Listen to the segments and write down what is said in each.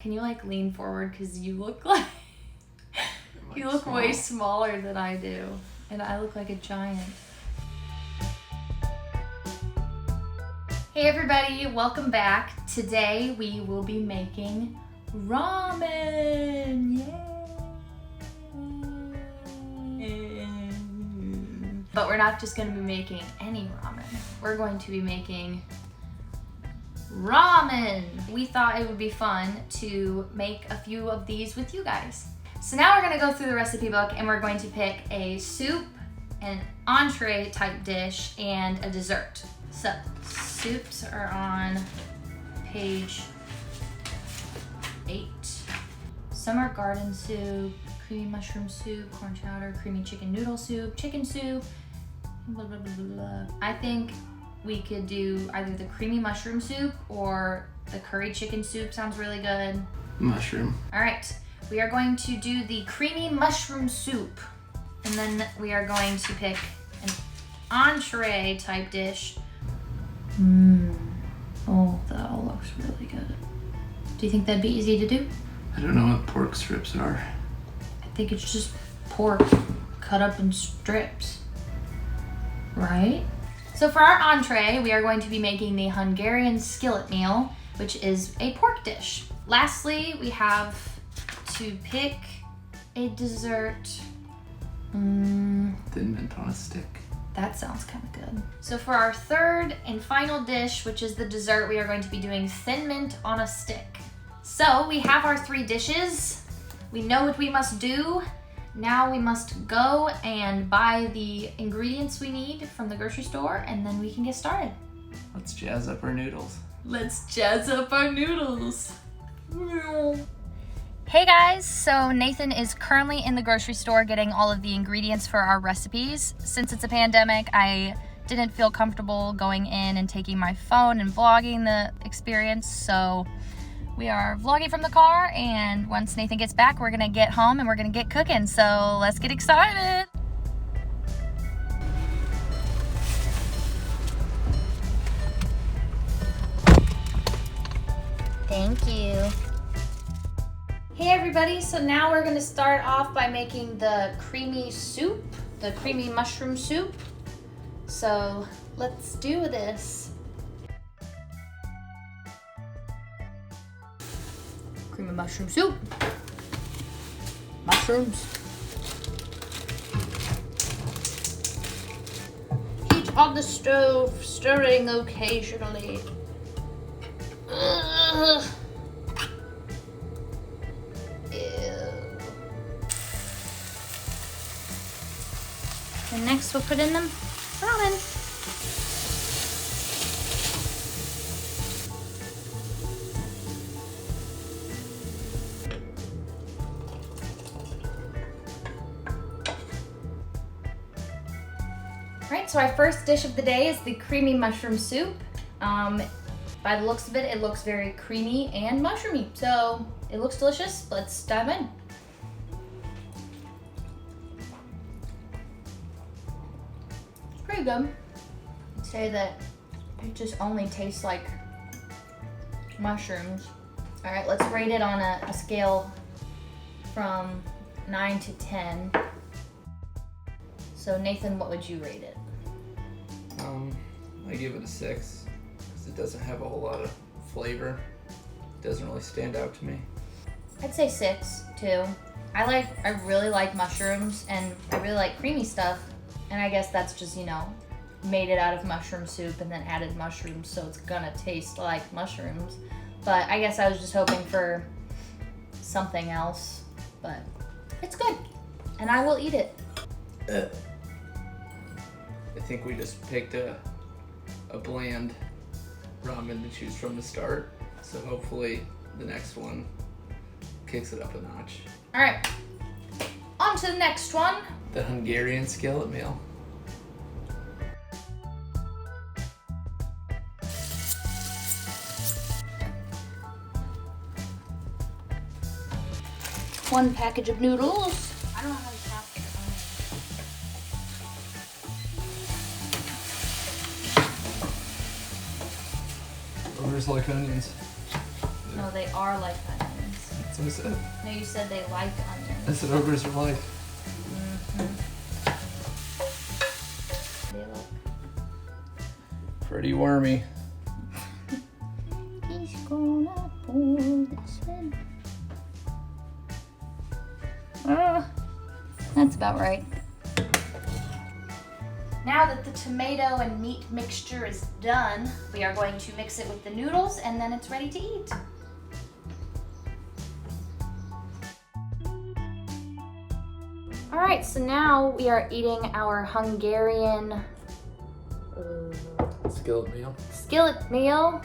Can you like lean forward because you look like you look small. Way smaller than I do, and I look like a giant. Hey everybody, welcome back. Today we will be making ramen. Yay! But we're not just going to be making any ramen. We're going to be making ramen. We thought it would be fun to make a few of these with you guys. So now we're gonna go through the recipe book and we're going to pick a soup, an entree type dish, and a dessert. So soups are on page 8. Some are garden soup, creamy mushroom soup, corn chowder, creamy chicken noodle soup, chicken soup, blah, blah, blah, blah, blah. I think we could do either the creamy mushroom soup or the curry chicken soup. Sounds really good. Mushroom. All right, we are going to do the creamy mushroom soup. And then we are going to pick an entree type dish. Oh, that all looks really good. Do you think that'd be easy to do? I don't know what pork strips are. I think it's just pork cut up in strips, right? So for our entree, we are going to be making the Hungarian skillet meal, which is a pork dish. Lastly, we have to pick a dessert. Thin mint on a stick. That sounds kind of good. So for our third and final dish, which is the dessert, we are going to be doing thin mint on a stick. So we have our 3 dishes. We know what we must do. Now we must go and buy the ingredients we need from the grocery store, and then we can get started. Let's jazz up our noodles. Let's jazz up our noodles. Hey guys, so Nathan is currently in the grocery store getting all of the ingredients for our recipes. Since it's a pandemic, I didn't feel comfortable going in and taking my phone and vlogging the experience, so we are vlogging from the car, and once Nathan gets back, we're gonna get home and we're gonna get cooking. So let's get excited. Thank you. Hey everybody, so now we're gonna start off by making the creamy soup, the creamy mushroom soup. So let's do this. Creamy mushroom soup. Mushrooms. Heat on the stove, stirring occasionally. Ew. And next we'll put in the ramen. Right, so our first dish of the day is the creamy mushroom soup. By the looks of it, it looks very creamy and mushroomy. So it looks delicious. Let's dive in. It's pretty good. I'd say that it just only tastes like mushrooms. All right, let's rate it on a scale from 9 to 10. So Nathan, what would you rate it? I give it a 6 because it doesn't have a whole lot of flavor. It doesn't really stand out to me. I'd say 6 too. I really like mushrooms and I really like creamy stuff. And I guess that's just, made it out of mushroom soup and then added mushrooms, so it's gonna taste like mushrooms. But I guess I was just hoping for something else, but it's good. And I will eat it. I think we just picked a bland ramen to choose from to start. So hopefully the next one kicks it up a notch. All right, on to the next one. The Hungarian skillet meal. One package of noodles. I don't know how to chop it. Or just like onions. No, they are like onions. What is it? No, you said they liked onions. I said ogres are life. They look. Pretty wormy. He's gonna pour this in. That's about right. Now that the tomato and meat mixture is done, we are going to mix it with the noodles and then it's ready to eat. All right, so now we are eating our Hungarian skillet meal.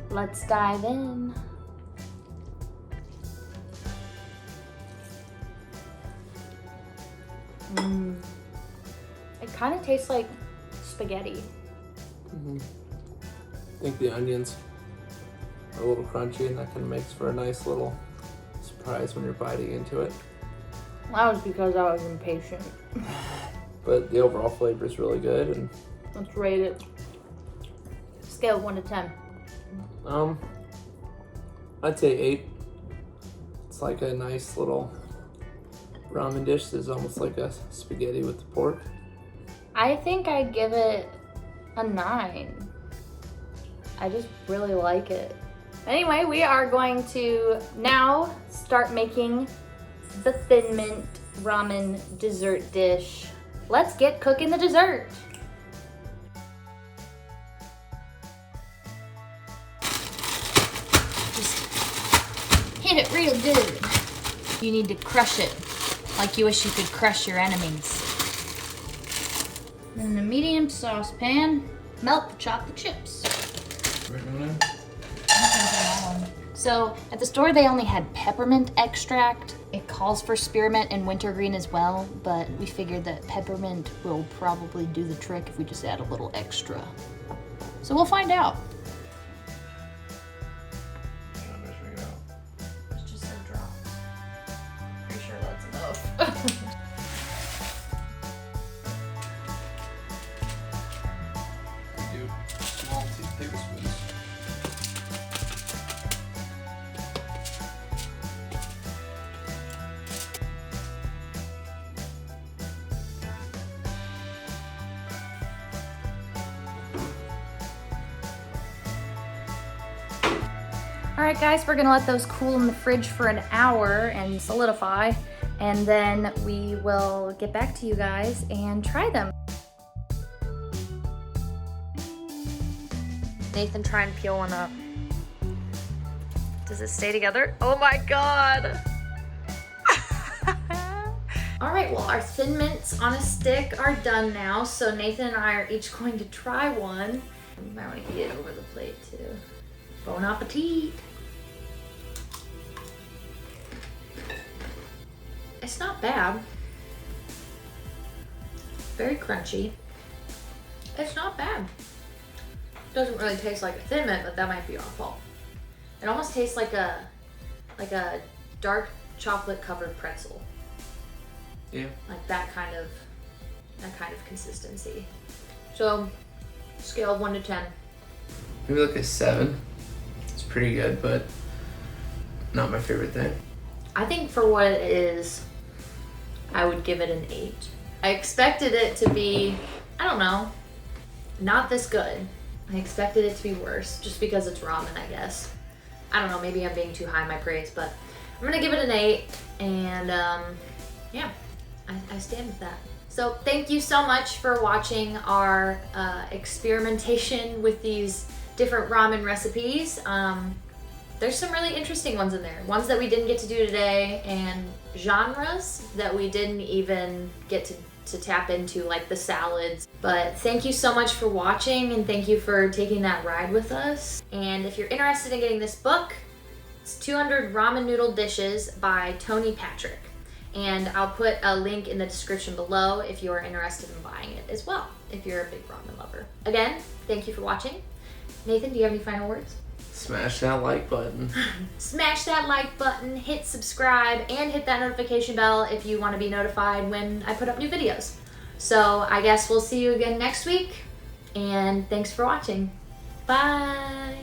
Let's dive in. It kind of tastes like spaghetti. I think the onions are a little crunchy, and that kind of makes for a nice little surprise when you're biting into it. That was because I was impatient. But the overall flavor is really good. And let's rate it. Scale of 1 to 10. I'd say 8. It's like a nice little ramen dish that's almost like a spaghetti with the pork. I think I'd give it a 9. I just really like it. Anyway, we are going to now start making the Thin Mint ramen dessert dish. Let's get cooking the dessert. Just hit it real good. You need to crush it like you wish you could crush your enemies. In a medium saucepan, melt the chocolate chips. So at the store they only had peppermint extract. It calls for spearmint and wintergreen as well, but we figured that peppermint will probably do the trick if we just add a little extra. So we'll find out. It's just a drop. Pretty sure that's enough. Small tablespoons. All right, guys, we're gonna let those cool in the fridge for an hour and solidify, and then we will get back to you guys and try them. Nathan, try and peel one up. Does it stay together? Oh my God. All right, well, our Thin Mints on a stick are done now. So Nathan and I are each going to try one. You might want to eat it over the plate too. Bon appetit. It's not bad. Very crunchy. It's not bad. Doesn't really taste like a Thin Mint, but that might be our fault. It almost tastes like a dark chocolate covered pretzel. Yeah. Like that kind of consistency. So, scale of 1 to 10. Maybe like a 7. It's pretty good, but not my favorite thing. I think for what it is, I would give it an 8. I expected it to be, I don't know, not this good. I expected it to be worse, just because it's ramen, I guess. I don't know, maybe I'm being too high in my praise, but I'm gonna give it an 8, and yeah, I stand with that. So thank you so much for watching our experimentation with these different ramen recipes. There's some really interesting ones in there. Ones that we didn't get to do today, and genres that we didn't even get to tap into, like the salads. But thank you so much for watching, and thank you for taking that ride with us. And if you're interested in getting this book, it's 200 Ramen Noodle Dishes by Tony Patrick. And I'll put a link in the description below if you're interested in buying it as well, if you're a big ramen lover. Again, thank you for watching. Nathan, do you have any final words? Smash that like button. Smash that like button, hit subscribe, and hit that notification bell if you want to be notified when I put up new videos. So I guess we'll see you again next week, and thanks for watching. Bye.